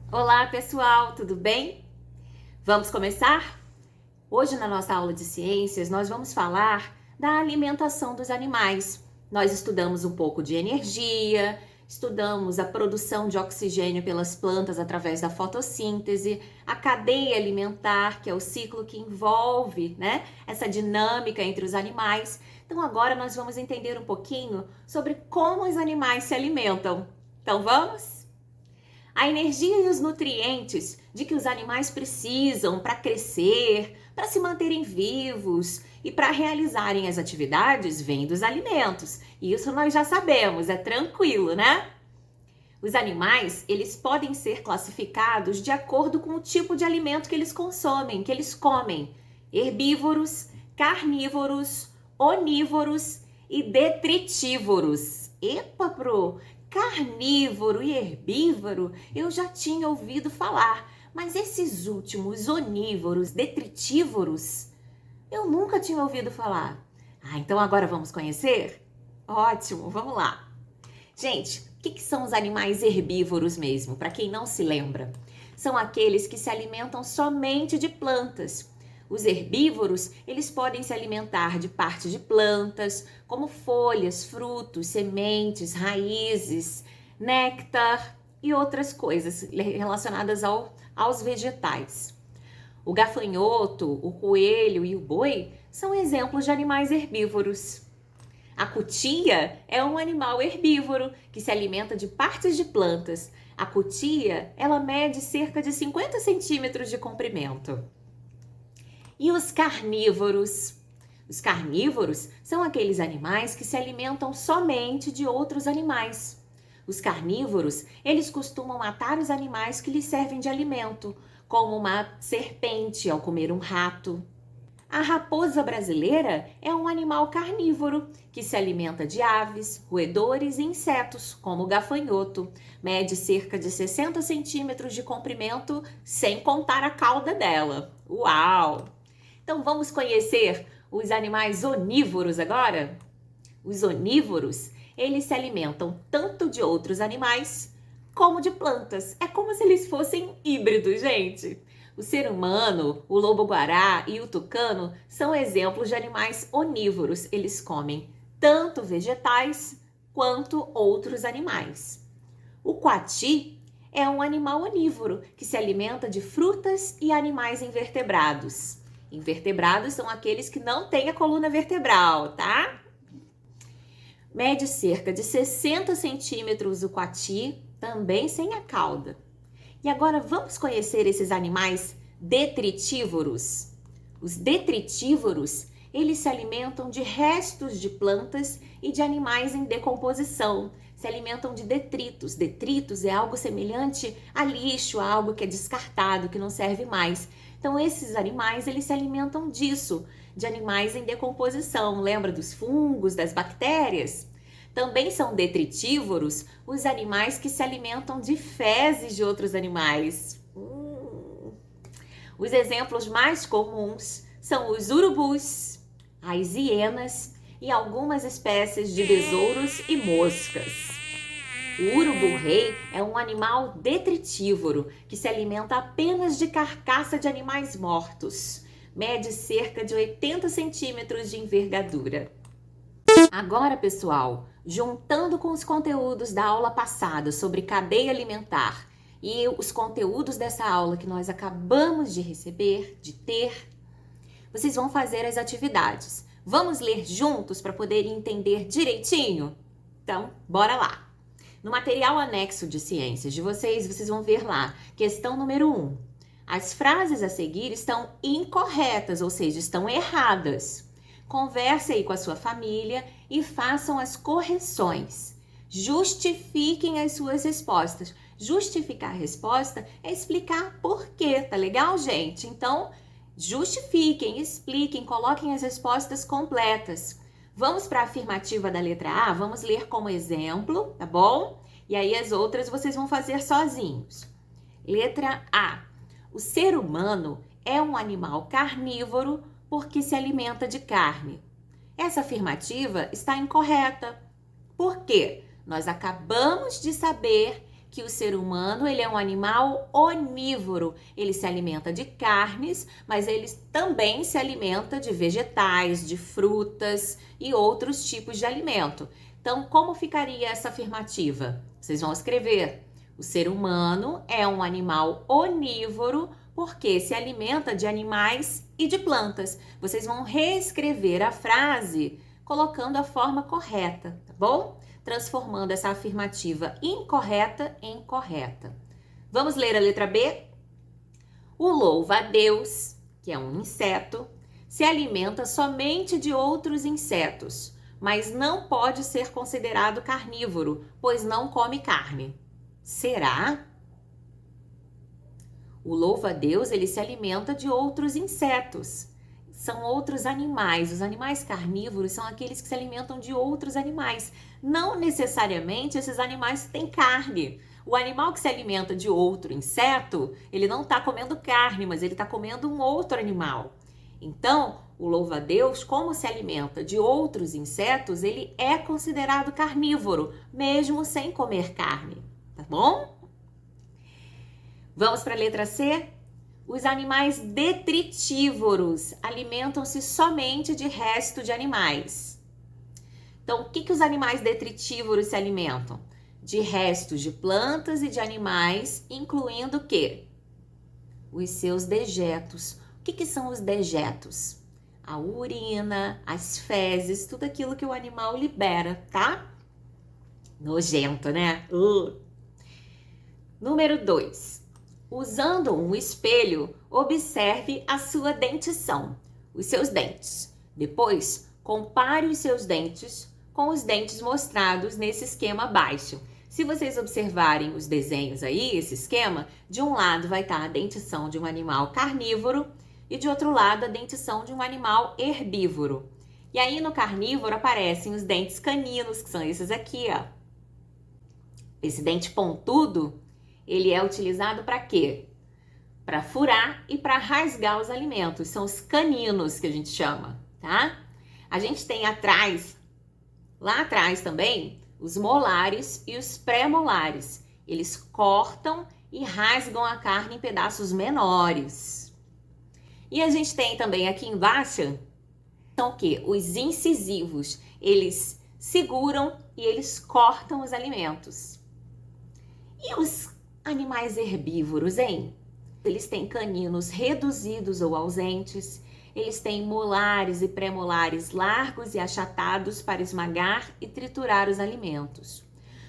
Olá, pessoal, tudo bem? Vamos começar? Hoje, na nossa aula de ciências, nós vamos falar da alimentação dos animais. Nós estudamos um pouco de energia, estudamos a produção de oxigênio pelas plantas através da fotossíntese, a cadeia alimentar, que é o ciclo que envolve, essa dinâmica entre os animais. Então, agora nós vamos entender um pouquinho sobre como os animais se alimentam. Então, vamos? A energia e os nutrientes de que os animais precisam para crescer, para se manterem vivos e para realizarem as atividades vêm dos alimentos. Isso nós já sabemos, é tranquilo, né? Os animais, eles podem ser classificados de acordo com o tipo de alimento que eles consomem, que eles comem. Herbívoros, carnívoros, onívoros e detritívoros. Epa, pro! Carnívoro e herbívoro eu já tinha ouvido falar, mas esses últimos onívoros, detritívoros, eu nunca tinha ouvido falar. Então agora vamos conhecer? Ótimo, vamos lá. Gente, o que são os animais herbívoros mesmo? Para quem não se lembra, são aqueles que se alimentam somente de plantas. Os herbívoros, eles podem se alimentar de parte de plantas, como folhas, frutos, sementes, raízes, néctar e outras coisas relacionadas aos vegetais. O gafanhoto, o coelho e o boi são exemplos de animais herbívoros. A cutia é um animal herbívoro que se alimenta de partes de plantas. A cutia, ela mede cerca de 50 centímetros de comprimento. E os carnívoros? Os carnívoros são aqueles animais que se alimentam somente de outros animais. Os carnívoros, eles costumam matar os animais que lhes servem de alimento, como uma serpente ao comer um rato. A raposa brasileira é um animal carnívoro que se alimenta de aves, roedores e insetos, como o gafanhoto. Mede cerca de 60 centímetros de comprimento, sem contar a cauda dela. Uau! Então vamos conhecer os animais onívoros agora? Os onívoros, eles se alimentam tanto de outros animais como de plantas. É como se eles fossem híbridos, gente. O ser humano, o lobo-guará e o tucano são exemplos de animais onívoros. Eles comem tanto vegetais quanto outros animais. O coati é um animal onívoro que se alimenta de frutas e animais invertebrados. Invertebrados são aqueles que não têm a coluna vertebral, tá? Mede cerca de 60 centímetros o coati, também sem a cauda. E agora vamos conhecer esses animais detritívoros. Os detritívoros, eles se alimentam de restos de plantas e de animais em decomposição. Se alimentam de detritos. Detritos é algo semelhante a lixo, algo que é descartado, que não serve mais. Então esses animais, eles se alimentam disso, de animais em decomposição. Lembra dos fungos, das bactérias? Também são detritívoros os animais que se alimentam de fezes de outros animais. Os exemplos mais comuns são os urubus, as hienas e algumas espécies de besouros e moscas. O urubu-rei é um animal detritívoro que se alimenta apenas de carcaça de animais mortos. Mede cerca de 80 centímetros de envergadura. Agora, pessoal, juntando com os conteúdos da aula passada sobre cadeia alimentar e os conteúdos dessa aula que nós acabamos de receber, de ter, vocês vão fazer as atividades. Vamos ler juntos para poder entender direitinho? Então, bora lá! No material anexo de ciências de vocês vão ver lá, questão número 1. As frases a seguir estão incorretas, ou seja, estão erradas. Converse aí com a sua família e façam as correções. Justifiquem as suas respostas. Justificar a resposta é explicar por quê, tá legal, gente? Então, justifiquem, expliquem, coloquem as respostas completas. Vamos para a afirmativa da letra A? Vamos ler como exemplo, tá bom? E aí as outras vocês vão fazer sozinhos. Letra A. O ser humano é um animal carnívoro porque se alimenta de carne. Essa afirmativa está incorreta. Por quê? Nós acabamos de saber que o ser humano ele é um animal onívoro. Ele se alimenta de carnes, mas ele também se alimenta de vegetais, de frutas e outros tipos de alimento. Então, como ficaria essa afirmativa? Vocês vão escrever: o ser humano é um animal onívoro porque se alimenta de animais e de plantas. Vocês vão reescrever a frase colocando a forma correta, tá bom? Transformando essa afirmativa incorreta em correta. Vamos ler a letra B? O louva-a-Deus, que é um inseto, se alimenta somente de outros insetos, mas não pode ser considerado carnívoro, pois não come carne. Será? O louva-a-Deus, ele se alimenta de outros insetos. São outros animais. Os animais carnívoros são aqueles que se alimentam de outros animais. Não necessariamente esses animais têm carne. O animal que se alimenta de outro inseto, ele não está comendo carne, mas ele está comendo um outro animal. Então, o louva-a-Deus, como se alimenta de outros insetos, ele é considerado carnívoro, mesmo sem comer carne, tá bom? Vamos para a letra C? Os animais detritívoros alimentam-se somente de resto de animais. Então, o que os animais detritívoros se alimentam? De restos de plantas e de animais, incluindo o quê? Os seus dejetos. O que são os dejetos? A urina, as fezes, tudo aquilo que o animal libera, tá? Nojento, né? Número 2. Usando um espelho, observe a sua dentição, os seus dentes. Depois, compare os seus dentes com os dentes mostrados nesse esquema abaixo. Se vocês observarem os desenhos aí, esse esquema, de um lado vai estar a dentição de um animal carnívoro e de outro lado a dentição de um animal herbívoro. E aí no carnívoro aparecem os dentes caninos, que são esses aqui, ó. Esse dente pontudo, ele é utilizado para quê? Para furar e para rasgar os alimentos. São os caninos que a gente chama, tá? A gente tem atrás, lá atrás também, os molares e os pré-molares. Eles cortam e rasgam a carne em pedaços menores. E a gente tem também aqui embaixo, são o quê? Os incisivos. Eles seguram e eles cortam os alimentos. E os animais herbívoros, hein? Eles têm caninos reduzidos ou ausentes, eles têm molares e pré-molares largos e achatados para esmagar e triturar os alimentos.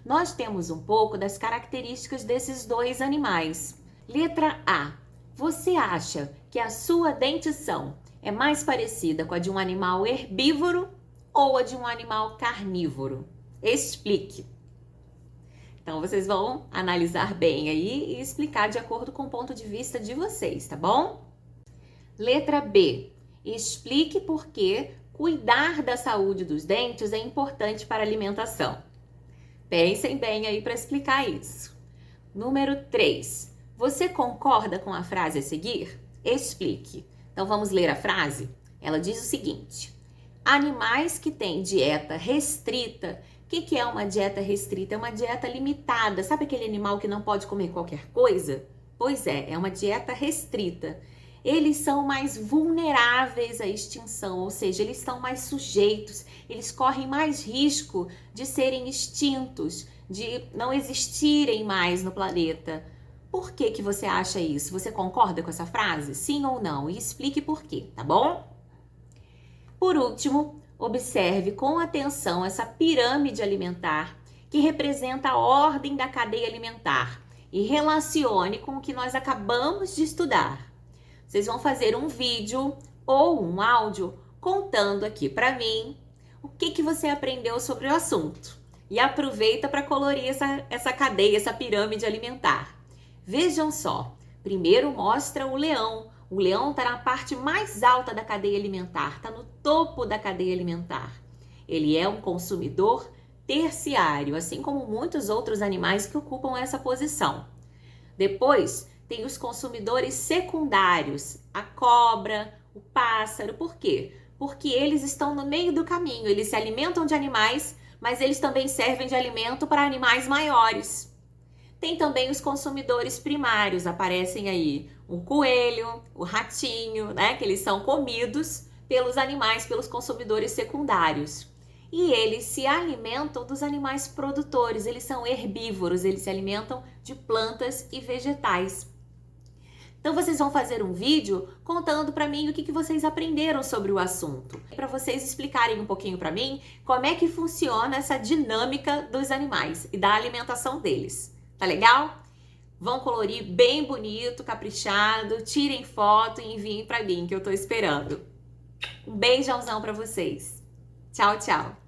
Nós temos um pouco das características desses dois animais. Letra A. Você acha que a sua dentição é mais parecida com a de um animal herbívoro ou a de um animal carnívoro? Explique. Então, vocês vão analisar bem aí e explicar de acordo com o ponto de vista de vocês, tá bom? Letra B. Explique por que cuidar da saúde dos dentes é importante para a alimentação. Pensem bem aí para explicar isso. Número 3. Você concorda com a frase a seguir? Explique. Então, vamos ler a frase? Ela diz o seguinte: animais que têm dieta restrita. O que é uma dieta restrita? É uma dieta limitada. Sabe aquele animal que não pode comer qualquer coisa? Pois é uma dieta restrita. Eles são mais vulneráveis à extinção, ou seja, eles estão mais sujeitos, eles correm mais risco de serem extintos, de não existirem mais no planeta. Por que você acha isso? Você concorda com essa frase? Sim ou não? E explique por quê, tá bom? Por último, observe com atenção essa pirâmide alimentar que representa a ordem da cadeia alimentar e relacione com o que nós acabamos de estudar. Vocês vão fazer um vídeo ou um áudio contando aqui para mim o que você aprendeu sobre o assunto. E aproveita para colorir essa cadeia, essa pirâmide alimentar. Vejam só, primeiro mostra o leão. O leão está na parte mais alta da cadeia alimentar, está no topo da cadeia alimentar. Ele é um consumidor terciário, assim como muitos outros animais que ocupam essa posição. Depois, tem os consumidores secundários, a cobra, o pássaro. Por quê? Porque eles estão no meio do caminho, eles se alimentam de animais, mas eles também servem de alimento para animais maiores. Tem também os consumidores primários, aparecem aí o coelho, o ratinho, né? Que eles são comidos pelos animais, pelos consumidores secundários. E eles se alimentam dos animais produtores, eles são herbívoros, eles se alimentam de plantas e vegetais. Então vocês vão fazer um vídeo contando para mim o que vocês aprenderam sobre o assunto, para vocês explicarem um pouquinho para mim como é que funciona essa dinâmica dos animais e da alimentação deles. Tá legal? Vão colorir bem bonito, caprichado, tirem foto e enviem para mim que eu tô esperando. Um beijãozão para vocês. Tchau, tchau.